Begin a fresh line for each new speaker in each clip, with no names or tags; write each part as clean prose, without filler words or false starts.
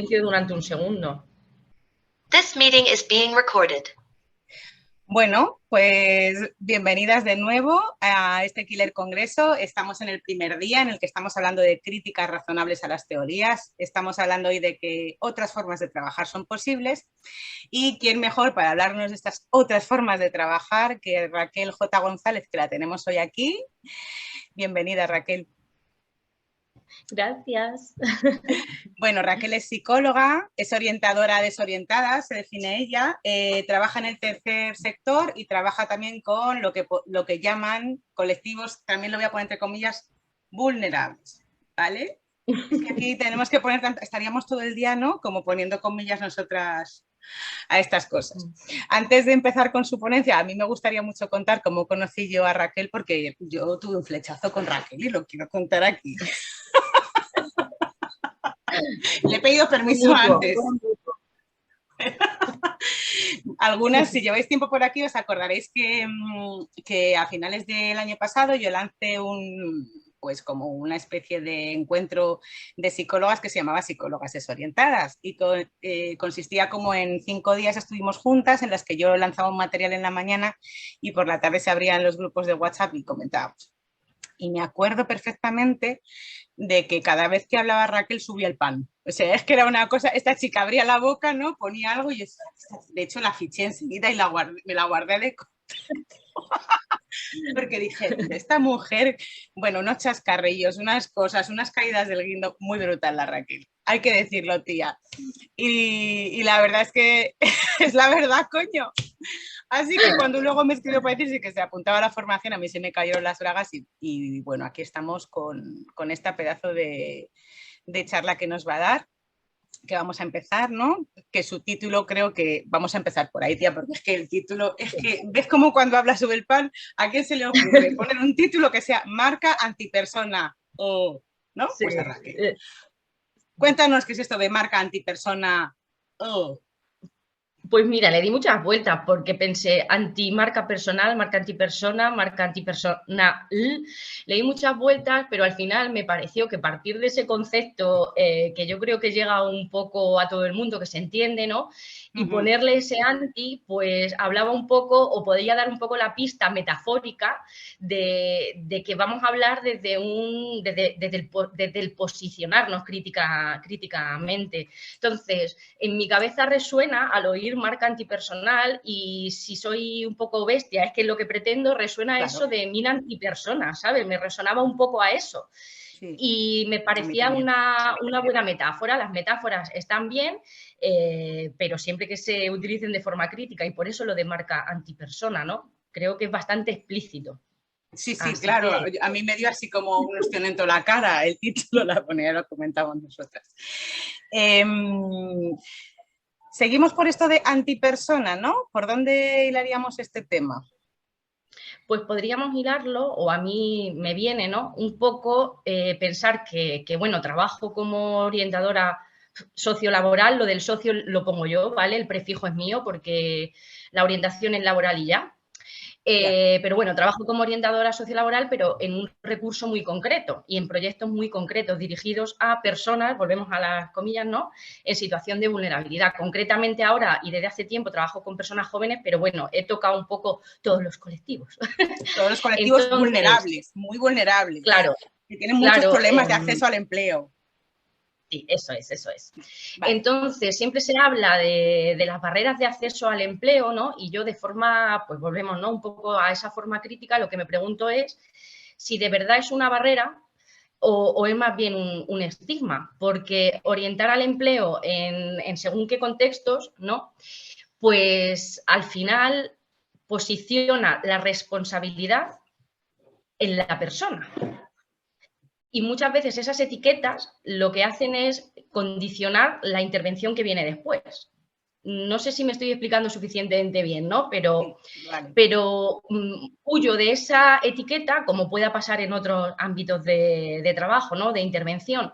silencio durante un segundo.
This meeting is being recorded.
Bueno, pues bienvenidas de nuevo a este Killer Congreso. Estamos en el primer día en el que estamos hablando de críticas razonables a las teorías. Estamos hablando hoy de que otras formas de trabajar son posibles. ¿Y quién mejor para hablarnos de estas otras formas de trabajar que Raquel J. González, que la tenemos hoy aquí? Bienvenida, Raquel.
Gracias.
Bueno, Raquel es psicóloga, es orientadora desorientada, se define ella, trabaja en el tercer sector y trabaja también con lo que llaman colectivos, también lo voy a poner entre comillas, vulnerables, ¿vale? Es que aquí tenemos que poner, estaríamos todo el día, ¿no? Como poniendo comillas nosotras a estas cosas. Antes de empezar con su ponencia, a mí me gustaría mucho contar cómo conocí yo a Raquel, porque yo tuve un flechazo con Raquel y lo quiero contar aquí. Le he pedido permiso antes. Algunas, si lleváis tiempo por aquí, os acordaréis que a finales del año pasado yo lancé pues como una especie de encuentro de psicólogas que se llamaba Psicólogas Desorientadas y consistía como en 5 días estuvimos juntas en las que yo lanzaba un material en la mañana y por la tarde se abrían los grupos de WhatsApp y comentábamos. Y me acuerdo perfectamente de que cada vez que hablaba Raquel subía el pan. O sea, es que era una cosa, esta chica abría la boca, ¿no? Ponía algo y yo, de hecho la fiché enseguida y me la guardé de porque dije, esta mujer, bueno, unos chascarrillos, unas cosas, unas caídas del guindo, muy brutal la Raquel. Hay que decirlo, tía. Y la verdad es que es la verdad, coño. Así que cuando luego me escribió para decirse que se apuntaba a la formación, a mí se me cayeron las bragas y bueno, aquí estamos con esta pedazo de charla que nos va a dar, que vamos a empezar, ¿no? Que su título creo que vamos a empezar por ahí, tía, porque es que el título, es que ves como cuando habla sobre el pan, ¿a quién se le ocurre poner un título que sea marca antipersona o, ¿no? Sí. Pues a Raquel. Cuéntanos qué es esto de marca antipersona o...
Pues mira, le di muchas vueltas porque pensé antimarca personal, marca antipersona, marca antipersona. Le di muchas vueltas, pero al final me pareció que partir de ese concepto que yo creo que llega un poco a todo el mundo, que se entiende, ¿no? Y ponerle ese anti, pues hablaba un poco o podría dar un poco la pista metafórica de que vamos a hablar desde el posicionarnos críticamente. Entonces, en mi cabeza resuena al oír marca antipersonal y si soy un poco bestia, es que lo que pretendo resuena claro. Eso de mina antipersona, ¿sabes? Me resonaba un poco a eso. Sí. Y me parecía una buena metáfora. Las metáforas están bien, pero siempre que se utilicen de forma crítica y por eso lo de marca antipersona, ¿no? Creo que es bastante explícito.
Sí, sí, así claro. Que... A mí me dio así como un estionento la cara. El título la ponía, lo comentamos nosotras. Seguimos por esto de antipersona, ¿no? ¿Por dónde hilaríamos este tema?
Pues podríamos hilarlo, o a mí me viene, ¿no? Un poco pensar que, bueno, trabajo como orientadora sociolaboral, lo del socio lo pongo yo, ¿vale? El prefijo es mío porque la orientación es laboral y ya. Pero bueno, trabajo como orientadora sociolaboral, pero en un recurso muy concreto y en proyectos muy concretos dirigidos a personas, volvemos a las comillas, ¿no? En situación de vulnerabilidad. Concretamente ahora y desde hace tiempo trabajo con personas jóvenes, pero bueno, he tocado un poco todos los colectivos.
Todos los colectivos entonces, vulnerables, muy vulnerables.
Claro.
Que tienen muchos problemas de acceso al empleo.
Sí, eso es, eso es. Vale. Entonces, siempre se habla de las barreras de acceso al empleo, ¿no? Y yo de forma, pues volvemos, ¿no? Un poco a esa forma crítica, lo que me pregunto es si de verdad es una barrera o es más bien un estigma, porque orientar al empleo en según qué contextos, ¿no? Pues al final posiciona la responsabilidad en la persona. Y muchas veces esas etiquetas lo que hacen es condicionar la intervención que viene después. No sé si me estoy explicando suficientemente bien, ¿no? Pero huyo de esa etiqueta, como pueda pasar en otros ámbitos de trabajo, ¿no? De intervención,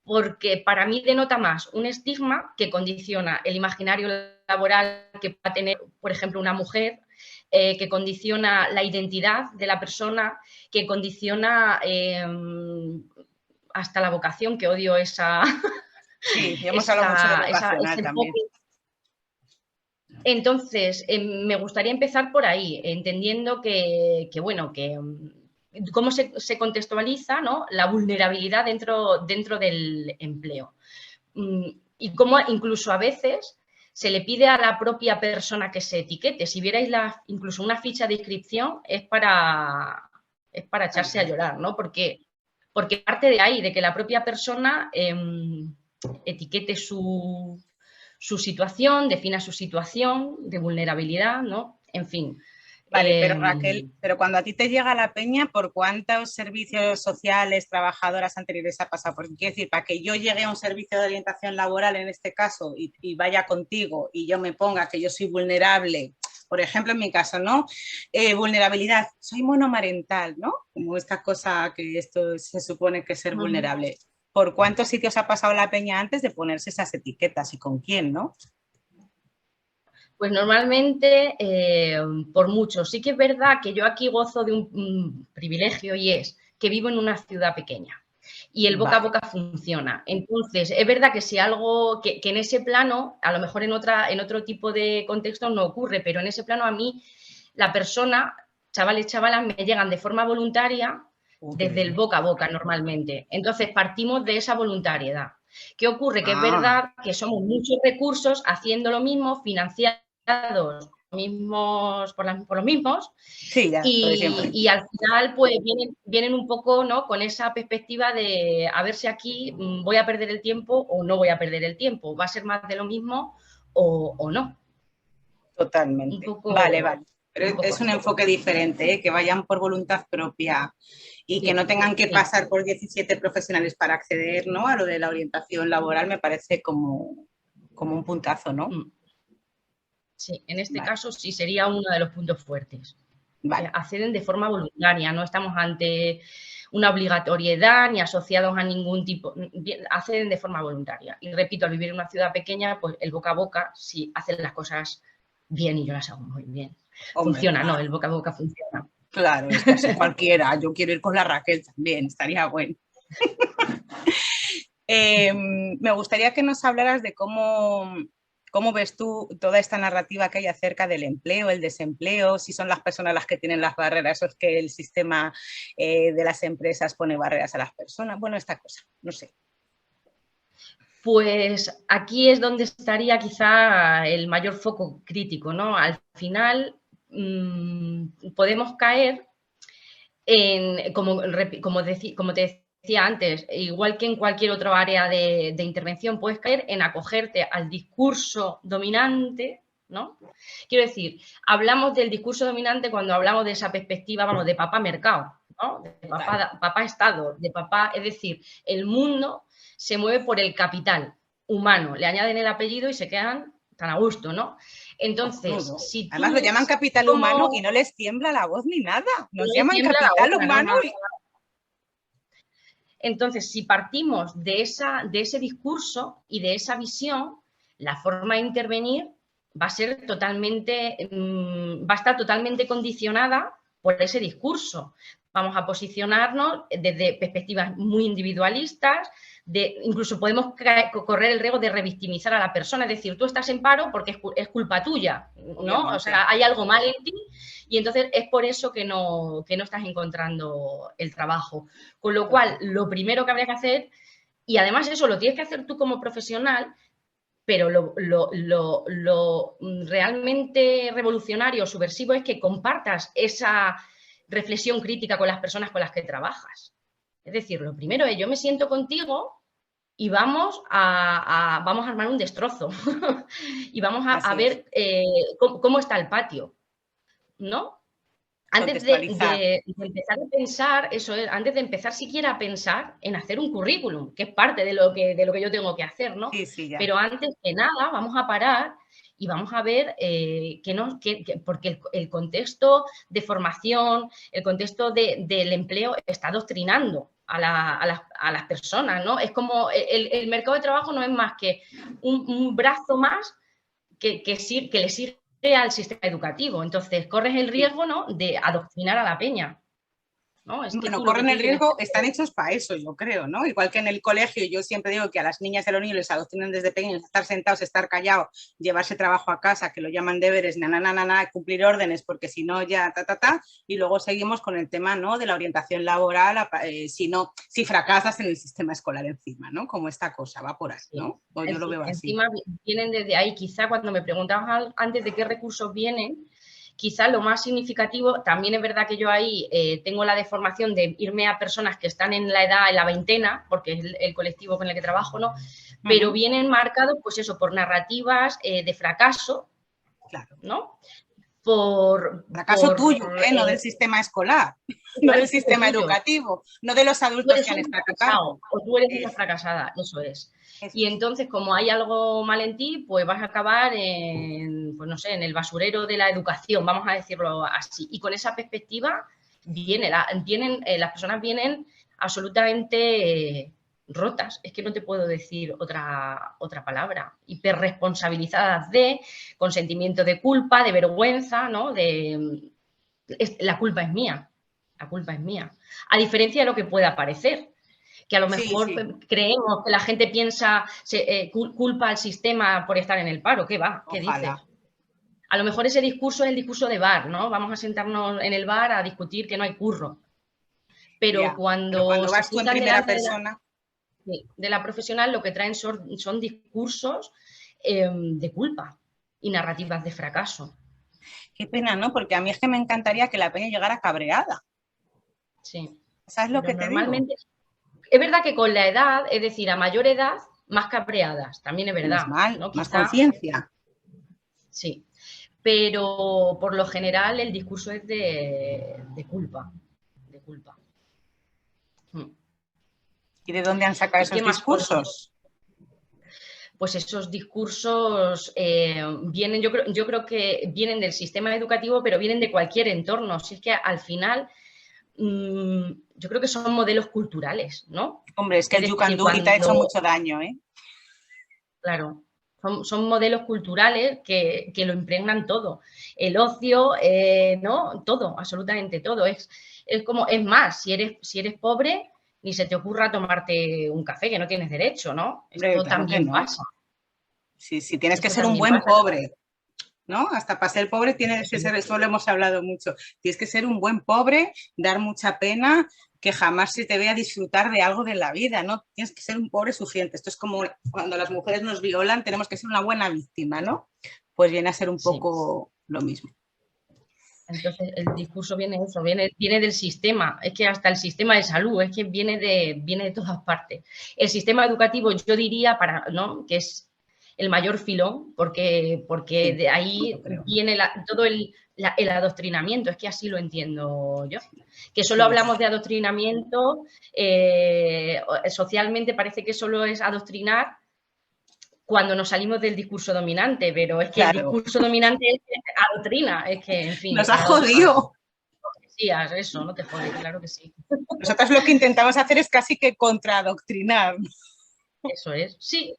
porque para mí denota más un estigma que condiciona el imaginario laboral que va a tener, por ejemplo, una mujer, que condiciona la identidad de la persona, que condiciona hasta la vocación, que odio esa
Sí, ya hemos hablado mucho de vocacional
ese
también.
enfoque. Entonces, me gustaría empezar por ahí, entendiendo bueno, cómo se contextualiza, ¿no?, la vulnerabilidad dentro del empleo. Y cómo incluso a veces se le pide a la propia persona que se etiquete. Si vierais incluso una ficha de inscripción es para echarse a llorar, ¿no? Porque parte de ahí, de que la propia persona etiquete su situación, defina su situación de vulnerabilidad, ¿no? En fin.
Vale, pero Raquel, pero cuando a ti te llega la peña, ¿por cuántos servicios sociales, trabajadoras anteriores ha pasado? Porque quiero decir, para que yo llegue a un servicio de orientación laboral en este caso y vaya contigo y yo me ponga que yo soy vulnerable, por ejemplo, en mi caso, ¿no? Vulnerabilidad, soy monomarental, ¿no? Como esta cosa que esto se supone que es ser vulnerable. ¿Por cuántos sitios ha pasado la peña antes de ponerse esas etiquetas y con quién, no?
Pues normalmente por mucho. Sí que es verdad que yo aquí gozo de un privilegio y es que vivo en una ciudad pequeña y el boca a boca funciona. Entonces, es verdad que si algo, que en ese plano, a lo mejor en otro tipo de contexto no ocurre, pero en ese plano a mí, la persona, chavales, chavalas, me llegan de forma voluntaria desde el boca a boca normalmente. Entonces, partimos de esa voluntariedad. ¿Qué ocurre? Que es verdad que somos muchos recursos haciendo lo mismo, financiados por los mismos,
sí, ya,
y al final pues vienen un poco, ¿no?, con esa perspectiva de a ver si aquí voy a perder el tiempo o no voy a perder el tiempo, va a ser más de lo mismo o no.
Totalmente.
Un poco,
vale. Pero
un
es un enfoque diferente, ¿eh? Que vayan por voluntad propia y que no tengan que pasar por 17 profesionales para acceder, ¿no?, a lo de la orientación laboral, me parece como un puntazo, ¿no?
Sí, en este caso sí sería uno de los puntos fuertes.
Vale.
Que acceden de forma voluntaria, no estamos ante una obligatoriedad ni asociados a ningún tipo, acceden de forma voluntaria. Y repito, al vivir en una ciudad pequeña, pues el boca a boca, si hacen las cosas bien y yo las hago muy bien. Hombre, funciona, claro. ¿No? El boca a boca funciona.
Claro, es que así cualquiera, yo quiero ir con la Raquel también, estaría bueno. Me gustaría que nos hablaras de cómo ves tú toda esta narrativa que hay acerca del empleo, el desempleo, si son las personas las que tienen las barreras o es que el sistema de las empresas pone barreras a las personas. Bueno, esta cosa, no sé.
Pues aquí es donde estaría quizá el mayor foco crítico, ¿no? Al final podemos caer en, como te decía antes, igual que en cualquier otra área de intervención, puedes caer en acogerte al discurso dominante, ¿no? Quiero decir, hablamos del discurso dominante cuando hablamos de esa perspectiva, vamos, de papá mercado, ¿no? De papá Estado, de papá, es decir, el mundo se mueve por el capital humano, le añaden el apellido y se quedan tan a gusto, ¿no? Entonces, si tú,
además lo llaman capital humano y no les tiembla la voz ni nada, nos llaman capital humano.
No. Entonces, si partimos de ese discurso y de esa visión, la forma de intervenir va a estar totalmente condicionada por ese discurso. Vamos a posicionarnos desde perspectivas muy individualistas, incluso podemos correr el riesgo de revictimizar a la persona, es decir, tú estás en paro porque es culpa tuya, ¿no? Obviamente. O sea, hay algo mal en ti y entonces es por eso que no estás encontrando el trabajo. Con lo cual, lo primero que habría que hacer, y además eso lo tienes que hacer tú como profesional, pero lo realmente revolucionario, subversivo, es que compartas esa reflexión crítica con las personas con las que trabajas. Es decir, lo primero es, yo me siento contigo y vamos a armar un destrozo y vamos a ver cómo está el patio, ¿no? Antes de empezar a pensar, eso es, antes de empezar siquiera a pensar en hacer un currículum, que es parte de lo que yo tengo que hacer, ¿no?
Sí,
pero antes de nada vamos a parar y vamos a ver porque el contexto de formación, el contexto del empleo está adoctrinando a las personas, ¿no? Es como el mercado de trabajo no es más que un brazo más que le sirve al sistema educativo. Entonces, corres el riesgo, ¿no?, de adoctrinar a la peña. ¿no? Es que
Bueno,
tú lo que
corren el
tienes-
riesgo, están hechos para eso, yo creo, ¿no? Igual que en el colegio, yo siempre digo que a las niñas y a los niños les adoctrinan desde pequeños, estar sentados, estar callados, llevarse trabajo a casa, que lo llaman deberes, cumplir órdenes, porque si no ya y luego seguimos con el tema, ¿no? De la orientación laboral, si fracasas en el sistema escolar encima, ¿no? Como esta cosa, va por ahí, ¿no? O yo lo veo así.
Encima vienen desde ahí, quizá cuando me preguntabas antes de qué recursos vienen, quizá lo más significativo, también es verdad que yo ahí tengo la deformación de irme a personas que están en la edad, en la veintena, porque es el colectivo con el que trabajo, ¿no? Pero vienen marcados, pues eso, por narrativas de fracaso,
claro.
¿no?
Fracaso tuyo, no del sistema escolar, no del sistema educativo, no de los adultos que han estado a tu cargo.
O tú eres una fracasada, eso es. Y entonces, como hay algo mal en ti, pues vas a acabar en, pues no sé, en el basurero de la educación, vamos a decirlo así. Y con esa perspectiva las personas vienen absolutamente rotas, es que no te puedo decir otra palabra, hiperresponsabilizadas con sentimiento de culpa, de vergüenza, ¿no? La culpa es mía, la culpa es mía. A diferencia de lo que pueda parecer, que a lo mejor creemos que la gente piensa, culpa al sistema por estar en el paro, ¿qué va? ¿Qué dices? A lo mejor ese discurso es el discurso de bar, ¿no? Vamos a sentarnos en el bar a discutir que no hay curro. Pero cuando
vas tú en primera persona...
de la profesional, lo que traen son discursos de culpa y narrativas de fracaso.
Qué pena, ¿no? Porque a mí es que me encantaría que la peña llegara cabreada.
Sí.
¿Sabes lo que te
normalmente digo? Es verdad que con la edad, es decir, a mayor edad, más cabreadas, también es verdad. ¿no?
Más conciencia.
Sí. Pero por lo general el discurso es de culpa. De culpa.
¿Y de dónde han sacado esos discursos?
Pues esos discursos vienen, yo creo que vienen del sistema educativo, pero vienen de cualquier entorno. Si es que al final yo creo que son modelos culturales, ¿no?
Hombre, es que el you can do it ha hecho mucho daño, ¿eh?
Claro, son modelos culturales que lo impregnan todo. El ocio, ¿no? Todo, absolutamente todo. Es más, si eres pobre, ni se te ocurra tomarte un café, que no tienes derecho, ¿no? Esto también pasa.
Sí, tienes que ser un buen pobre, ¿no? Hasta para ser pobre tienes que ser, eso lo hemos hablado mucho, tienes que ser un buen pobre, dar mucha pena, que jamás se te vea disfrutar de algo de la vida, ¿no? Tienes que ser un pobre sufriente. Esto es como cuando las mujeres nos violan, tenemos que ser una buena víctima, ¿no? Pues viene a ser un poco lo mismo.
Entonces, el discurso viene del sistema, es que hasta el sistema de salud, es que viene de todas partes. El sistema educativo, yo diría, ¿no? Que es el mayor filón, porque de ahí viene todo el adoctrinamiento, es que así lo entiendo yo. Que solo hablamos de adoctrinamiento, socialmente parece que solo es adoctrinar cuando nos salimos del discurso dominante, pero es que el discurso dominante es adoctrina, es que, en fin.
Nos ha jodido.
Eso, no te jode, claro que sí.
Nosotros lo que intentamos hacer es casi que contraadoctrinar.
Eso es, sí.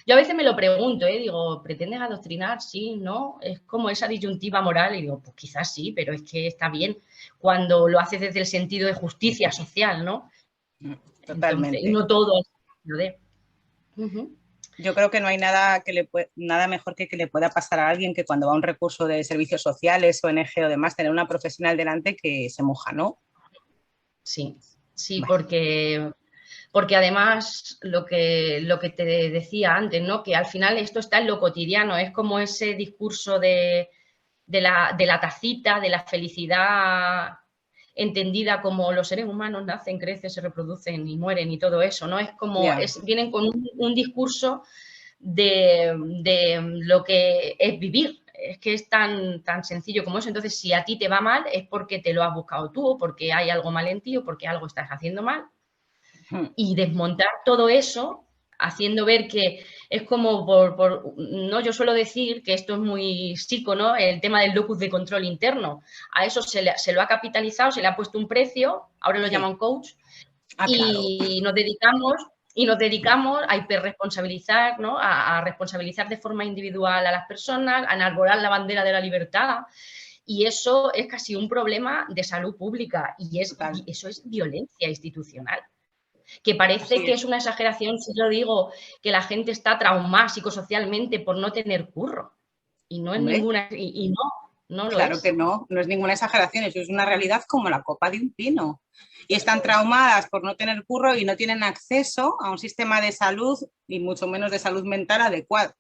Yo a veces me lo pregunto, digo, ¿pretendes adoctrinar? Sí, ¿no? Es como esa disyuntiva moral y digo, pues quizás sí, pero es que está bien cuando lo haces desde el sentido de justicia social, ¿no?
Totalmente.
Entonces, no todo es
Yo creo que no hay nada mejor que le pueda pasar a alguien que cuando va a un recurso de servicios sociales, ONG o demás, tener una profesional delante que se moja, ¿no?
Sí, porque además lo que te decía antes, ¿no? Que al final esto está en lo cotidiano, es como ese discurso de la tacita, de la felicidad entendida como los seres humanos nacen, crecen, se reproducen y mueren y todo eso, ¿no? Es como, vienen con un discurso de lo que es vivir. Es que es tan sencillo como eso. Entonces, si a ti te va mal, es porque te lo has buscado tú, o porque hay algo mal en ti, o porque algo estás haciendo mal. Y desmontar todo eso, haciendo ver que es como ¿no? Yo suelo decir que esto es muy psico, ¿no? El tema del locus de control interno. A eso se lo ha capitalizado, se le ha puesto un precio, ahora lo llaman coach, y nos dedicamos a hiperresponsabilizar, ¿no? A responsabilizar de forma individual a las personas, a enarbolar la bandera de la libertad Y eso es casi un problema de salud pública y
Total.
eso es violencia institucional. Que parece
Así
que
es.
es una exageración si yo digo que la gente está traumada psicosocialmente por no tener curro. Y no es
Hombre,
ninguna, y no lo
claro que
es.
no es ninguna exageración, eso es una realidad como la copa de un pino. Y están traumadas por no tener curro y no tienen acceso a un sistema de salud y mucho menos de salud mental adecuado.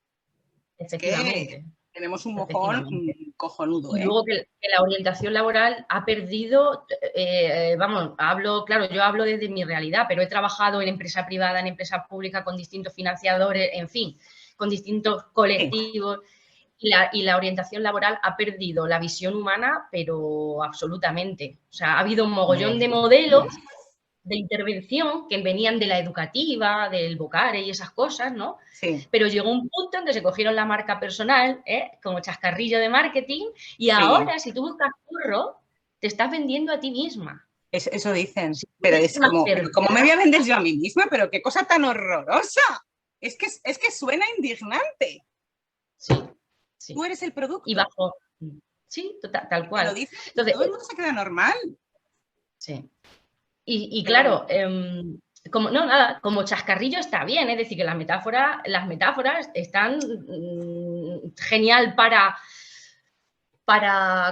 Es que
Efectivamente,
tenemos un mojón
efectivamente.
cojonudo,
Y
¿eh?
luego que la orientación laboral ha perdido, vamos, yo hablo desde mi realidad, pero he trabajado en empresa privada, en empresa pública, con distintos financiadores, en fin, con distintos
Sí,
colectivos, y la orientación laboral ha perdido la visión humana, pero absolutamente. O sea, ha habido un mogollón
hombre,
de modelos de intervención que venían de la educativa, del Vocare y esas cosas, ¿no?
sí,
Pero llegó un punto en que se cogieron la marca personal, como chascarrillo de marketing, y
sí.
ahora si tú buscas curro, te estás vendiendo a ti misma.
Eso dicen,
Si
pero
eres
es
una
como, ¿cómo me
cerveza,
voy a vender yo a mí misma? Pero qué cosa tan horrorosa. Es que suena indignante.
sí,
Tú
sí.
eres el
Y
producto.
bajo, sí, tal
Y te lo
cual.
dicen y
Entonces,
todo el mundo se queda normal.
sí. Y
Pero bueno,
claro, como, no, nada, como chascarrillo está bien, es decir, que las metáforas están genial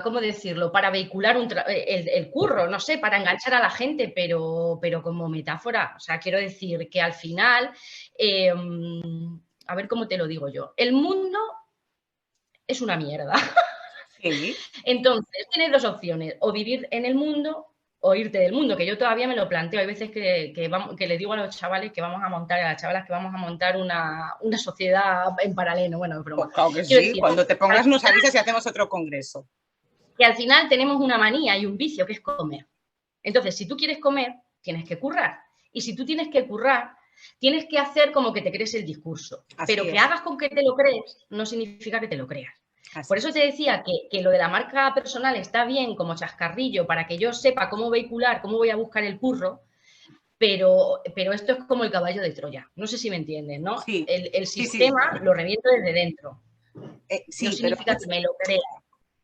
¿cómo decirlo? Para vehicular el curro, no sé, para enganchar a la gente, pero como metáfora. O sea, quiero decir que al final, a ver cómo te lo digo yo, el mundo es una mierda.
sí,
Entonces, tienes dos opciones, o vivir en el mundo o irte del mundo, que yo todavía me lo planteo. Hay veces que le digo a los chavales que vamos a montar, a las chavalas que vamos a montar una sociedad en paralelo, bueno, es broma.
pues claro que
Quiero
sí.
decir,
Cuando te
al
pongas nos avisas y hacemos otro congreso.
que al final tenemos una manía y un vicio que es comer. Entonces, si tú quieres comer, tienes que currar. Y si tú tienes que currar, tienes que hacer como que te crees el discurso. Pero
Así
que
es,
hagas con que te lo crees no significa que te lo creas. Por
así
eso
es.
te decía que lo de la marca personal está bien como chascarrillo para que yo sepa cómo vehicular, cómo voy a buscar el curro, pero esto es como el caballo de Troya. No sé si me entienden, ¿no?
Sí,
El
sí, sí.
sistema lo reviento desde dentro. No
Sí, pero
significa que me lo crea.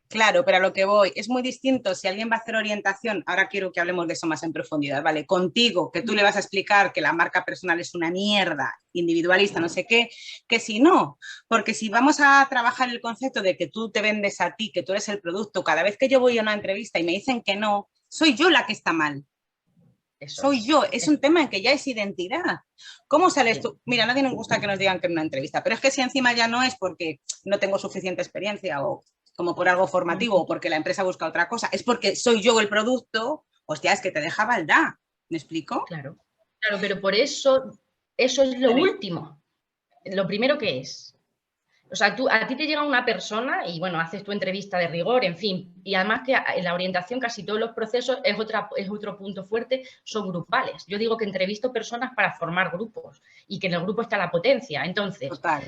claro, pero a lo que voy, es muy distinto si alguien va a hacer orientación, ahora quiero que hablemos de eso más en profundidad, ¿vale? Contigo, que tú le vas a explicar que la marca personal es una mierda, individualista, no sé qué, que si no, porque si vamos a trabajar el concepto de que tú te vendes a ti, que tú eres el producto, cada vez que yo voy a una entrevista y me dicen que no, soy yo la que está mal.
Eso
Soy yo, es un
eso
tema en que ya es identidad. ¿Cómo sales
sí.
tú? Mira, a nadie nos gusta que nos digan que en una entrevista, pero es que si encima ya no es porque no tengo suficiente experiencia o como por algo formativo o porque la empresa busca otra cosa, es porque soy yo el producto, hostia, es que te deja baldad. ¿Me explico?
Claro, claro, pero por eso es lo último, lo primero que es. O sea, a ti te llega una persona y, bueno, haces tu entrevista de rigor, en fin, y además que en la orientación casi todos los procesos es otro punto fuerte, son grupales. Yo digo que entrevisto personas para formar grupos y que en el grupo está la potencia. Entonces,
Total.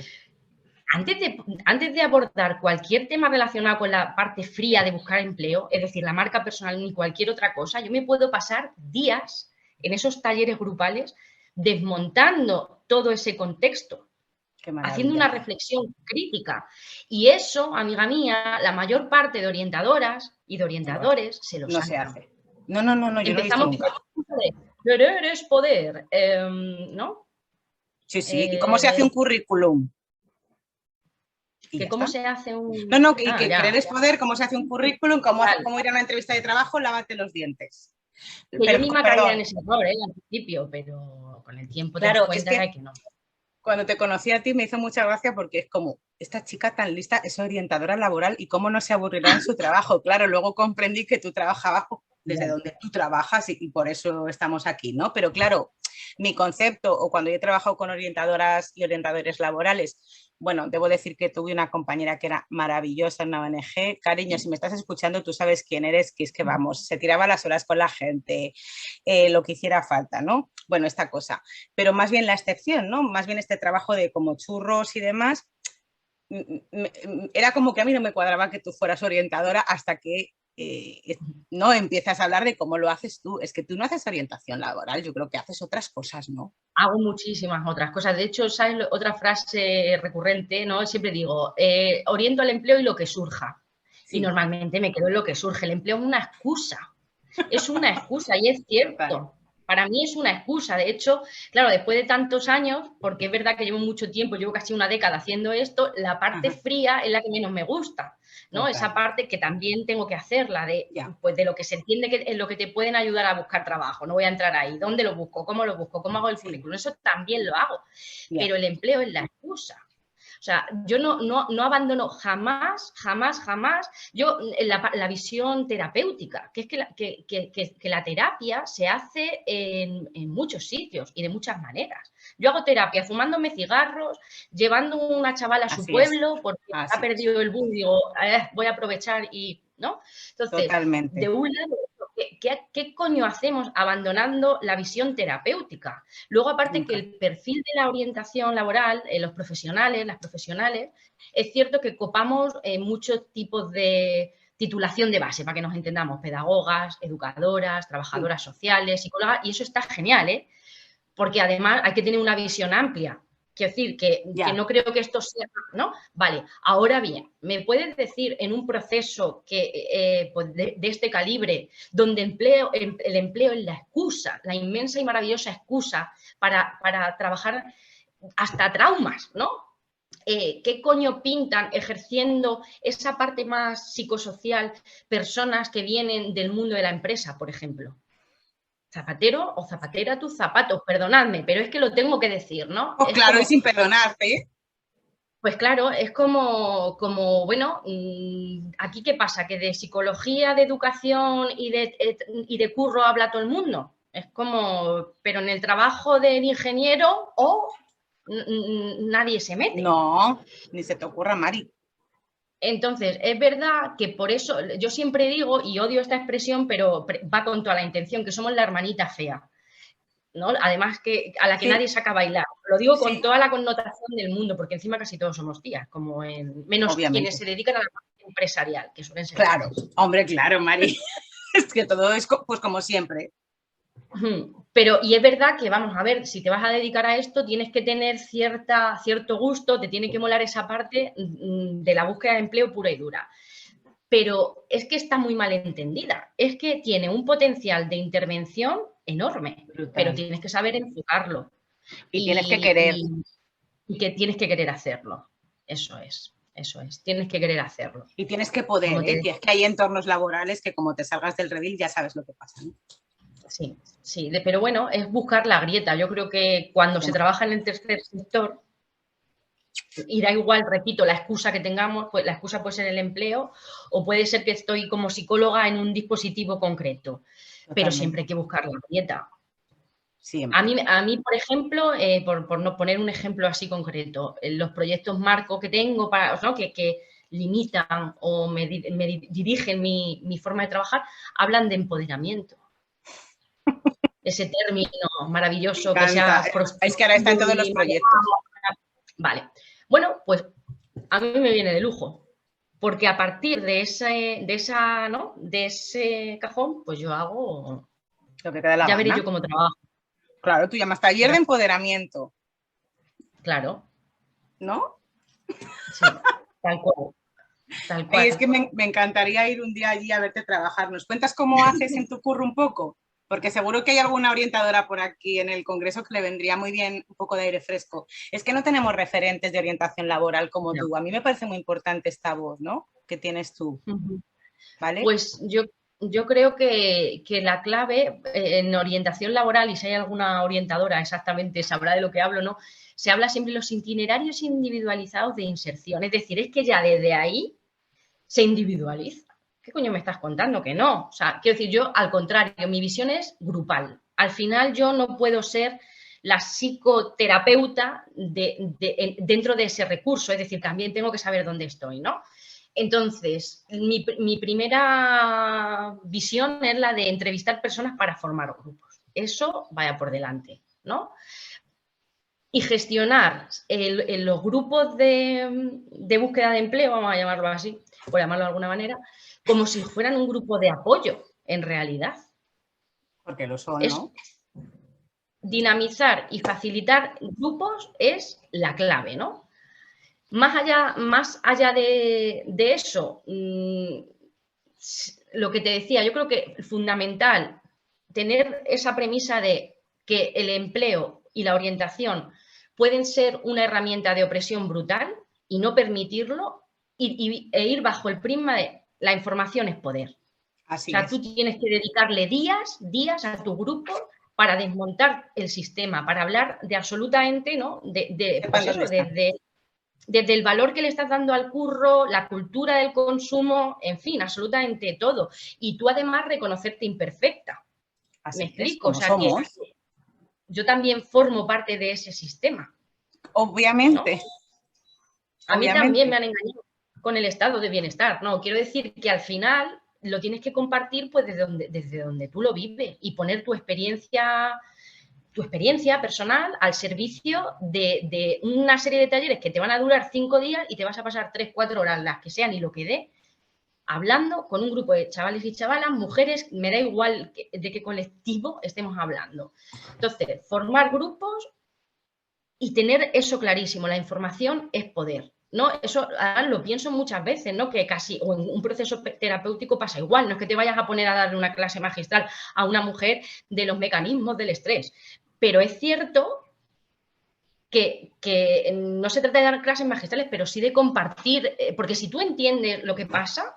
antes de abordar cualquier tema relacionado con la parte fría de buscar empleo, es decir, la marca personal ni cualquier otra cosa, yo me puedo pasar días en esos talleres grupales desmontando todo ese contexto,
Qué
haciendo
maravilla.
una reflexión crítica. Y eso, amiga mía, la mayor parte de orientadoras y de orientadores se lo
No se
saltan.
hace. No, no, no, no, yo no lo he visto
Empezamos
nunca.
con el querer es poder, ¿no?
Sí, sí. ¿Y cómo se hace
Eh,
un currículum? Y
que
ya
cómo
está.
se hace
No,
un...
no, y
Ah,
que
ya.
querer es poder, cómo se hace un currículum,
Total.
cómo ir a una entrevista de trabajo, lávate los dientes.
Que yo
Pero,
misma caía en
perdón,
ese error, al principio, pero con el tiempo te das
claro, es
cuenta
que
de que no.
cuando te conocí a ti me hizo mucha gracia porque es como, esta chica tan lista es orientadora laboral y cómo no se aburrirá en su trabajo. Claro, luego comprendí que tú trabajabas desde
Ya.
donde tú trabajas y por eso estamos aquí, ¿no? Pero claro, mi concepto o cuando yo he trabajado con orientadoras y orientadores laborales, bueno, debo decir que tuve una compañera que era maravillosa en una ONG. Cariño, si me estás escuchando, tú sabes quién eres, que es que vamos, se tiraba las horas con la gente, lo que hiciera falta, ¿no? Bueno, esta cosa. Pero más bien la excepción, ¿no? Más bien este trabajo de como churros y demás, era como que a mí no me cuadraba que tú fueras orientadora hasta que no empiezas a hablar de cómo lo haces tú. Es que tú no haces orientación laboral, yo creo que haces otras cosas, ¿no?
Hago muchísimas otras cosas. De hecho, ¿sabes? Otra frase recurrente, ¿no? Siempre digo, oriento al empleo y lo que surja. Y normalmente me quedo en lo que surge. El empleo es una excusa. Es una excusa y es cierto. Para mí es una excusa. De hecho, claro, después de tantos años, porque es verdad que llevo mucho tiempo, llevo casi una década haciendo esto, la parte fría es la que menos me gusta, ¿no?
Total.
Esa parte que también tengo que hacerla,
Ya.
pues de lo que se entiende que es lo que te pueden ayudar a buscar trabajo. No voy a entrar ahí. ¿Dónde lo busco? ¿Cómo hago el currículum? Eso también lo hago.
Ya.
Pero el empleo es la excusa. O sea, yo no abandono jamás, yo la visión terapéutica, que es que la terapia se hace en muchos sitios y de muchas maneras. Yo hago terapia fumándome cigarros, llevando una chavala a su pueblo porque ha perdido el bus, digo, voy a aprovechar y, ¿no? Entonces,
totalmente.
de un lado, ¿qué coño hacemos abandonando la visión terapéutica? Luego, aparte que el perfil de la orientación laboral, los profesionales, las profesionales, es cierto que copamos muchos tipos de titulación de base, para que nos entendamos, pedagogas, educadoras, trabajadoras sociales, psicólogas, y eso está genial, ¿eh? Porque además hay que tener una visión amplia. Quiero decir, que no creo que esto sea, ¿no? Vale, ahora bien, ¿me puedes decir en un proceso que, pues de este calibre, donde el empleo es la excusa, la inmensa y maravillosa excusa para trabajar hasta traumas, ¿no? ¿Qué coño pintan ejerciendo esa parte más psicosocial personas que vienen del mundo de la empresa, por ejemplo? Zapatero o zapatera tus zapatos, perdonadme, pero es que lo tengo que decir, ¿no?
Oh, claro, y sin perdonarte.
Pues claro, es como bueno, ¿aquí qué pasa? ¿Que de psicología, de educación y de curro habla todo el mundo? Es como, pero en el trabajo del ingeniero nadie se mete.
No, ni se te ocurra, Mari.
Entonces, es verdad que por eso, yo siempre digo, y odio esta expresión, pero va con toda la intención, que somos la hermanita fea, ¿no? Además, a la que nadie saca a bailar. Lo digo con toda la connotación del mundo, porque encima casi todos somos tías, como menos
obviamente
quienes se dedican a la parte empresarial, que suelen ser.
Claro, hombre, claro, Mari. Es que todo es pues como siempre.
Pero, y es verdad que, vamos a ver, si te vas a dedicar a esto, tienes que tener cierto gusto, te tiene que molar esa parte de la búsqueda de empleo pura y dura. Pero es que está muy mal entendida. Es que tiene un potencial de intervención enorme, pero tienes que saber enfocarlo.
Y tienes que querer.
Y que tienes que querer hacerlo. Eso es. Tienes que querer hacerlo.
Y tienes que poder, que es que hay entornos laborales que como te salgas del redil ya sabes lo que pasa, ¿no?
Sí, pero bueno, es buscar la grieta. Yo creo que cuando se trabaja en el tercer sector, y da igual, repito, la excusa que tengamos, pues la excusa puede ser el empleo o puede ser que estoy como psicóloga en un dispositivo concreto, pero siempre hay que buscar la grieta.
Siempre.
A mí, por ejemplo, por no poner un ejemplo así concreto, los proyectos marco que tengo ¿no? que limitan o me dirigen mi forma de trabajar, hablan de empoderamiento. Ese término maravilloso que sea...
Es que ahora están todos los proyectos.
Vale. Bueno, pues a mí me viene de lujo, porque a partir de ese cajón, pues yo hago...
Lo que te da la
ya
gana.
veré yo cómo trabajo.
Claro, tú llamas taller de empoderamiento.
Claro.
¿No?
Sí, tal cual.
Ay, es que me encantaría ir un día allí a verte trabajar. ¿Nos cuentas cómo haces en tu curro un poco? Porque seguro que hay alguna orientadora por aquí en el Congreso que le vendría muy bien un poco de aire fresco. Es que no tenemos referentes de orientación laboral como tú. A mí me parece muy importante esta voz, ¿no? Que tienes tú. ¿Vale?
Pues yo creo que la clave en orientación laboral, y si hay alguna orientadora exactamente sabrá de lo que hablo, ¿no? Se habla siempre de los itinerarios individualizados de inserción. Es decir, es que ya desde ahí se individualiza. ¿Qué coño me estás contando? Que no. O sea, quiero decir, yo al contrario, mi visión es grupal. Al final yo no puedo ser la psicoterapeuta dentro de ese recurso, es decir, también tengo que saber dónde estoy, ¿no? Entonces, mi primera visión es la de entrevistar personas para formar grupos. Eso vaya por delante, ¿no? Y gestionar los grupos de búsqueda de empleo, vamos a llamarlo así, por llamarlo de alguna manera, como si fueran un grupo de apoyo, en realidad.
Porque lo son, ¿no?
Dinamizar y facilitar grupos es la clave, ¿no? Más allá de eso, lo que te decía, yo creo que es fundamental tener esa premisa de que el empleo y la orientación pueden ser una herramienta de opresión brutal y no permitirlo e ir bajo el prisma de la información es poder.
Así
o sea,
es.
tú tienes que dedicarle días a tu grupo para desmontar el sistema, para hablar de absolutamente, ¿no? Pues eso, desde el valor que le estás dando al curro, la cultura del consumo, en fin, absolutamente todo. Y tú además reconocerte imperfecta.
Así
¿Me
es,
explico? O
como
sea, que
somos.
yo también formo parte de ese sistema, ¿no?
Obviamente.
A mí también me
Obviamente.
han engañado con el estado de bienestar, ¿no? Quiero decir que al final lo tienes que compartir pues desde donde tú lo vives y poner tu experiencia personal al servicio de una serie de talleres que te van a durar 5 días y te vas a pasar 3, 4 horas, las que sean y lo que dé, hablando con un grupo de chavales y chavalas, mujeres, me da igual de qué colectivo estemos hablando. Entonces, formar grupos y tener eso clarísimo, la información es poder. ¿No? Eso lo pienso muchas veces, ¿no? Que casi, o en un proceso terapéutico pasa igual, no es que te vayas a poner a darle una clase magistral a una mujer de los mecanismos del estrés, pero es cierto que no se trata de dar clases magistrales, pero sí de compartir, porque si tú entiendes lo que pasa,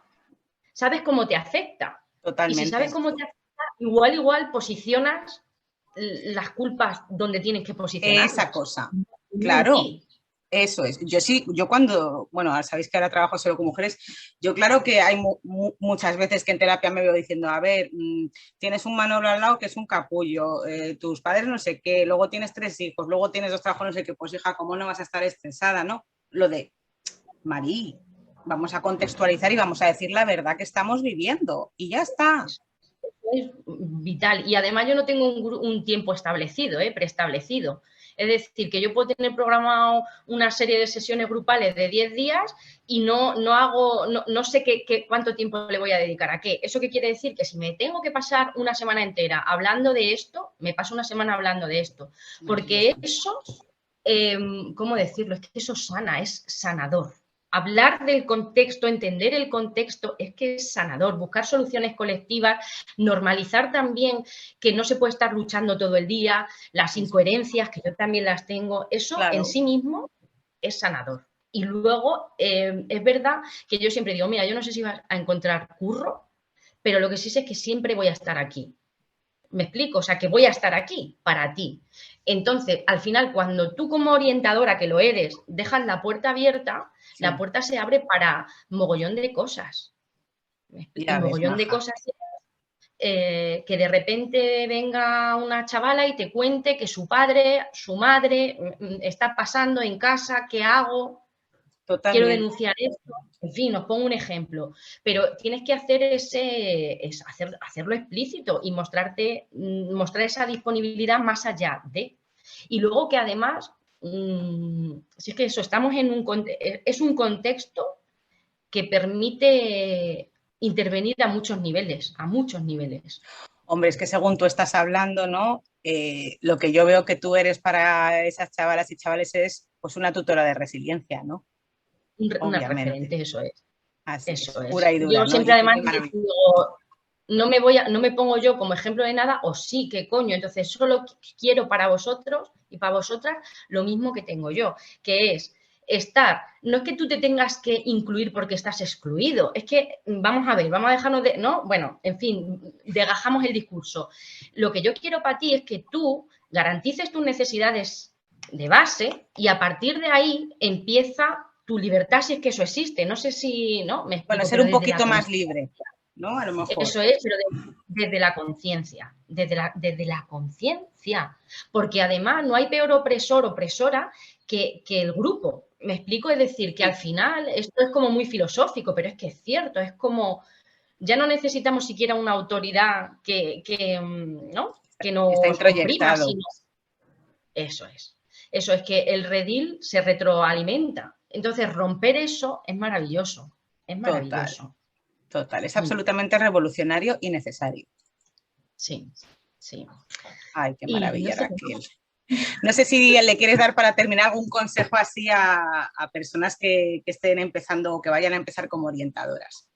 sabes cómo te afecta.
Totalmente.
Y si sabes cómo te afecta, igual posicionas las culpas donde tienes que posicionarlas.
Esa cosa, claro. Eso es. Yo cuando, bueno, sabéis que ahora trabajo solo con mujeres, yo claro que hay muchas veces que en terapia me veo diciendo, a ver, tienes un Manolo al lado que es un capullo, tus padres no sé qué, luego tienes 3 hijos, luego tienes 2 trabajos, no sé qué, pues hija, ¿cómo no vas a estar estresada, no? Lo de, Marí, vamos a contextualizar y vamos a decir la verdad que estamos viviendo y ya está.
Es vital. Y además yo no tengo un tiempo establecido, preestablecido. Es decir, que yo puedo tener programado una serie de sesiones grupales de 10 días y no sé cuánto tiempo le voy a dedicar a qué. ¿Eso qué quiere decir? Que si me tengo que pasar una semana entera hablando de esto, me paso una semana hablando de esto. Porque eso, ¿cómo decirlo? Es que eso sana, es sanador. Hablar del contexto, entender el contexto, es que es sanador. Buscar soluciones colectivas, normalizar también que no se puede estar luchando todo el día, las incoherencias, que yo también las tengo, eso
Claro.
en sí mismo es sanador. Y luego es verdad que yo siempre digo, mira, yo no sé si vas a encontrar curro, pero lo que sí sé es que siempre voy a estar aquí. ¿Me explico? O sea, que voy a estar aquí para ti. Entonces, al final, cuando tú como orientadora, que lo eres, dejas la puerta abierta,
Sí.
la puerta se abre para mogollón de cosas. Mogollón de cosas que de repente venga una chavala y te cuente que su padre, su madre está pasando en casa, ¿qué hago?
Totalmente.
Quiero denunciar esto. En fin, os pongo un ejemplo. Pero tienes que hacer hacerlo explícito y mostrar esa disponibilidad más allá de. Y luego que además, si es que eso, estamos es un contexto que permite intervenir a muchos niveles,
Hombre, es que según tú estás hablando, ¿no? Lo que yo veo que tú eres para esas chavalas y chavales es pues una tutora de resiliencia, ¿no?
Una referente, eso es.
Así
eso
es, pura y dura,
yo
¿no?
siempre además digo, no me pongo yo como ejemplo de nada, o sí, que coño, entonces solo quiero para vosotros y para vosotras lo mismo que tengo yo, que es estar, no es que tú te tengas que incluir porque estás excluido, es que, vamos a ver, vamos a dejarnos de, ¿no? Bueno, en fin, desgajamos el discurso. Lo que yo quiero para ti es que tú garantices tus necesidades de base y a partir de ahí empieza tu libertad, si es que eso existe. No sé si, ¿no? Me explico,
bueno, ser un poquito más libre, ¿no? A lo mejor.
Eso es, pero desde la conciencia, desde la conciencia, porque además no hay peor opresor, opresora que el grupo. Me explico, es decir, que al final esto es como muy filosófico, pero es que es cierto, es como, ya no necesitamos siquiera una autoridad ¿no? que nos oprima, sino eso es que el redil se retroalimenta. Entonces, romper eso es maravilloso, es maravilloso.
Total, es absolutamente revolucionario y necesario.
Sí, sí.
Ay, qué maravilla, Raquel. No sé si le quieres dar para terminar algún consejo así a personas que estén empezando o que vayan a empezar como orientadoras.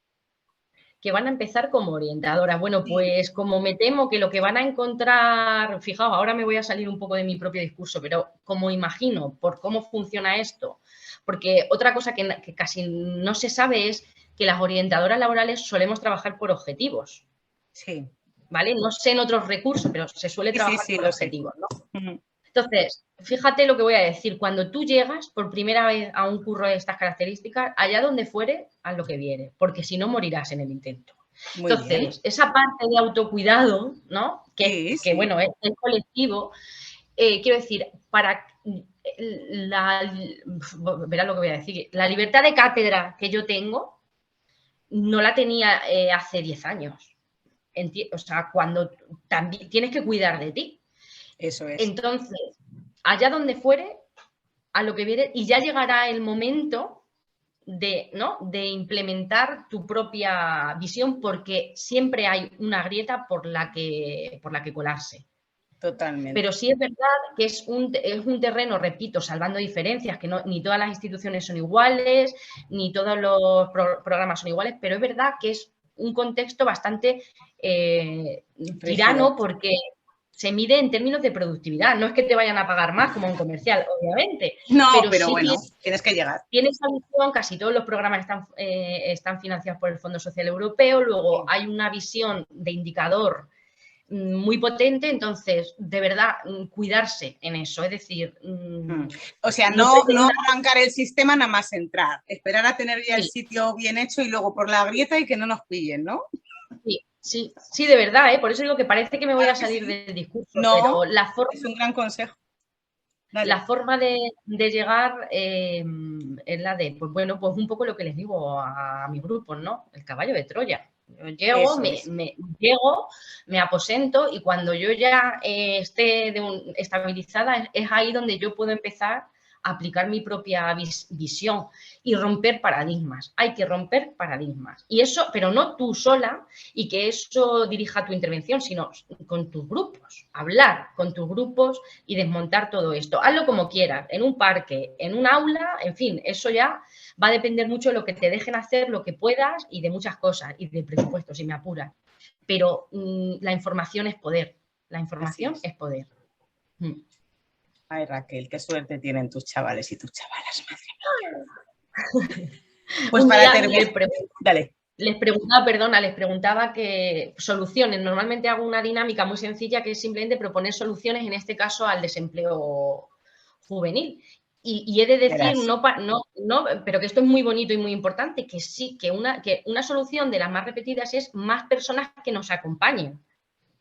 Que van a empezar como orientadoras. Bueno,
Sí.
pues como me temo que lo que van a encontrar, fijaos, ahora me voy a salir un poco de mi propio discurso, pero como imagino por cómo funciona esto, porque otra cosa que casi no se sabe es que las orientadoras laborales solemos trabajar por objetivos,
Sí.
¿vale? No sé en otros recursos, pero se suele trabajar
Sí,
por
lo sé.
objetivos, ¿no? Entonces, fíjate lo que voy a decir. Cuando tú llegas por primera vez a un curro de estas características, allá donde fuere, haz lo que viere, porque si no morirás en el intento.
Muy bien.
Entonces, esa parte de autocuidado, ¿no? Que
Sí.
bueno, es colectivo, quiero decir, para verás lo que voy a decir, la libertad de cátedra que yo tengo, no la tenía hace 10 años. O sea, cuando también tienes que cuidar de ti.
Eso es.
Entonces, allá donde fuere, a lo que viene, y ya llegará el momento de, ¿no?, de implementar tu propia visión, porque siempre hay una grieta por la que colarse.
Totalmente.
Pero sí es verdad que es un terreno, repito, salvando diferencias, que no, ni todas las instituciones son iguales, ni todos los programas son iguales, pero es verdad que es un contexto bastante tirano, porque se mide en términos de productividad. No es que te vayan a pagar más como un comercial, obviamente.
No, pero
sí
bueno, tienes que llegar.
Tiene esa visión, casi todos los programas están financiados por el Fondo Social Europeo, luego hay una visión de indicador muy potente, entonces, de verdad, cuidarse en eso, es decir...
O sea, no arrancar el sistema nada más entrar, esperar a tener ya el sitio bien hecho y luego por la grieta y que no nos pillen, ¿no?
Sí, de verdad, por eso digo que parece que me voy a salir del discurso,
no,
pero la forma...
Es un gran consejo. Dale.
La forma de llegar es la de, pues bueno, pues un poco lo que les digo a mis grupos, ¿no? El caballo de Troya. Yo llego, llego, me aposento y cuando yo ya esté estabilizada, es ahí donde yo puedo empezar a aplicar mi propia visión y romper paradigmas. Hay que romper paradigmas. Y eso, pero no tú sola y que eso dirija tu intervención, sino con tus grupos. Hablar con tus grupos y desmontar todo esto. Hazlo como quieras, en un parque, en un aula, en fin, eso ya va a depender mucho de lo que te dejen hacer, lo que puedas y de muchas cosas, y de presupuesto, si me apuras. Pero la información es poder. La información es poder.
Ay, Raquel, qué suerte tienen tus chavales y tus chavalas, madre mía. Pues para terminar, dale.
Les preguntaba que soluciones. Normalmente hago una dinámica muy sencilla que es simplemente proponer soluciones, en este caso al desempleo juvenil. Y he de decir, pero que esto es muy bonito y muy importante, que sí, que una solución de las más repetidas es más personas que nos acompañen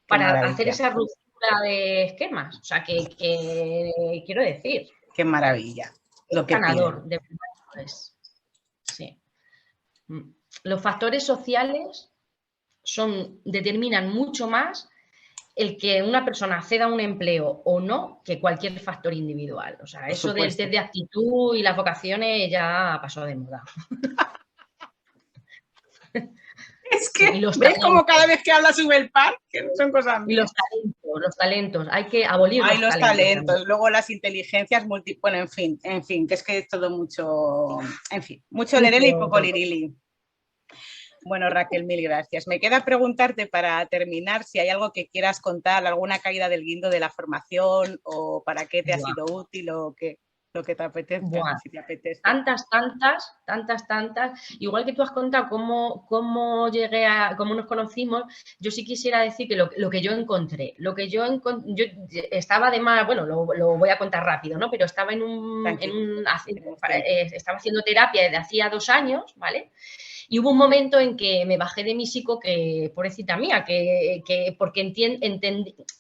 para hacer esa ruptura de esquemas. O sea, que quiero decir.
Qué maravilla. Lo que
ganador, de verdad. Sí. Los factores sociales determinan mucho más el que una persona acceda a un empleo o no que cualquier factor individual. O sea, eso del test de actitud y las vocaciones ya pasó de moda.
Es que, ¿ves como cada vez que habla sube el pan? Que no son cosas mías.
Y los talentos, hay que abolir
los talentos. Luego las inteligencias bueno, en fin, que es que es todo mucho, en fin, mucho lereli y poco lirili. Bueno, Raquel, mil gracias. Me queda preguntarte para terminar si hay algo que quieras contar, alguna caída del guindo de la formación o para qué te ha sido útil o qué. Lo que te apetezca, si te apetece.
Tantas. Igual que tú has contado cómo nos conocimos, yo sí quisiera decir que lo que yo encontré, yo estaba además, bueno, lo voy a contar rápido, ¿no? Pero estaba estaba haciendo terapia desde hacía 2 años, ¿vale? Y hubo un momento en que me bajé de mi psico, que pobrecita mía, porque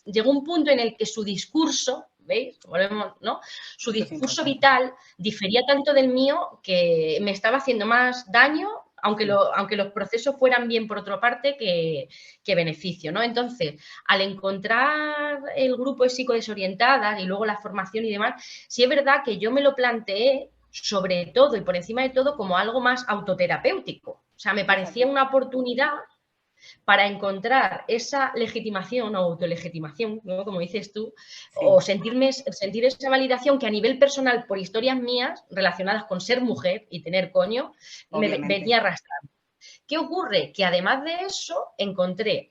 llegó un punto en el que su discurso, ¿veis? Volvemos, ¿no? Su discurso vital difería tanto del mío que me estaba haciendo más daño, aunque los procesos fueran bien por otra parte que beneficio, ¿no? Entonces, al encontrar el grupo de psicodesorientadas y luego la formación y demás, sí es verdad que yo me lo planteé sobre todo y por encima de todo como algo más autoterapéutico. O sea, me parecía una oportunidad para encontrar esa legitimación o autolegitimación, ¿no? Como dices tú,
Sí.
o sentir esa validación que a nivel personal, por historias mías relacionadas con ser mujer y tener coño, me
Obviamente.
venía arrastrando. ¿Qué ocurre? Que además de eso encontré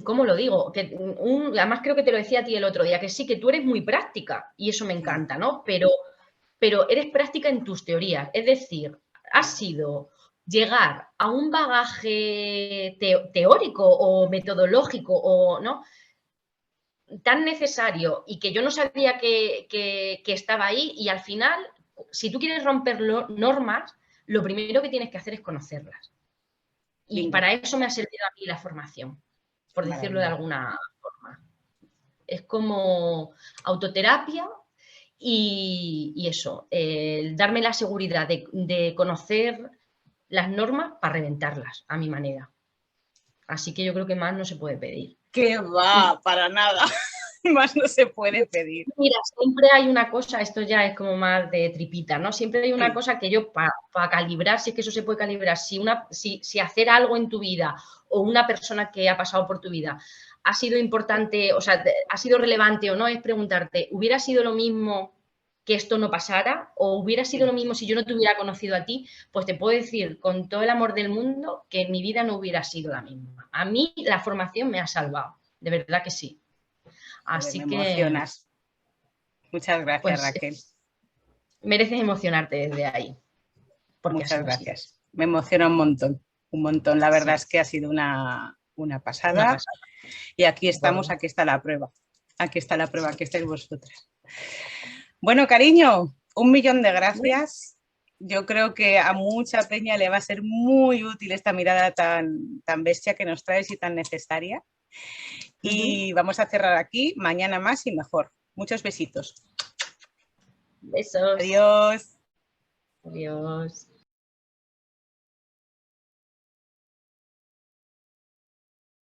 ¿cómo lo digo? Además creo que te lo decía a ti el otro día, que sí, que tú eres muy práctica y eso me encanta, ¿no? Pero eres práctica en tus teorías, es decir, has sido llegar a un bagaje teórico o metodológico o no tan necesario y que yo no sabía que estaba ahí, y al final, si tú quieres romper normas, lo primero que tienes que hacer es conocerlas. Y
Bingo.
para eso me ha servido a mí la formación, por decirlo de
Maravilla.
alguna forma. Es como autoterapia y eso, darme la seguridad de conocer las normas para reventarlas a mi manera. Así que yo creo que más no se puede pedir.
¡Qué va! Para nada. Más no se puede pedir.
Mira, siempre hay una cosa, esto ya es como más de tripita, ¿no? Siempre hay una
Sí.
cosa que yo, para calibrar, si es que eso se puede calibrar, si hacer algo en tu vida o una persona que ha pasado por tu vida ha sido importante, o sea, ha sido relevante o no, es preguntarte, ¿hubiera sido lo mismo que esto no pasara? ¿O hubiera sido lo mismo si yo no te hubiera conocido a ti? Pues te puedo decir con todo el amor del mundo que mi vida no hubiera sido la misma. A mí la formación me ha salvado, de verdad que sí. Así
me
que
emocionas. Muchas gracias,
pues,
Raquel.
mereces emocionarte desde ahí.
Muchas gracias. Me emociona un montón, un montón. La verdad es que ha sido una pasada. Y aquí estamos, aquí está la prueba. Aquí está la prueba, aquí estáis vosotras. Bueno, cariño, 1.000.000 de gracias. Yo creo que a mucha peña le va a ser muy útil esta mirada tan bestia que nos traes y tan necesaria. Y vamos a cerrar aquí, mañana más y mejor. Muchos besitos.
Besos.
Adiós.
Adiós.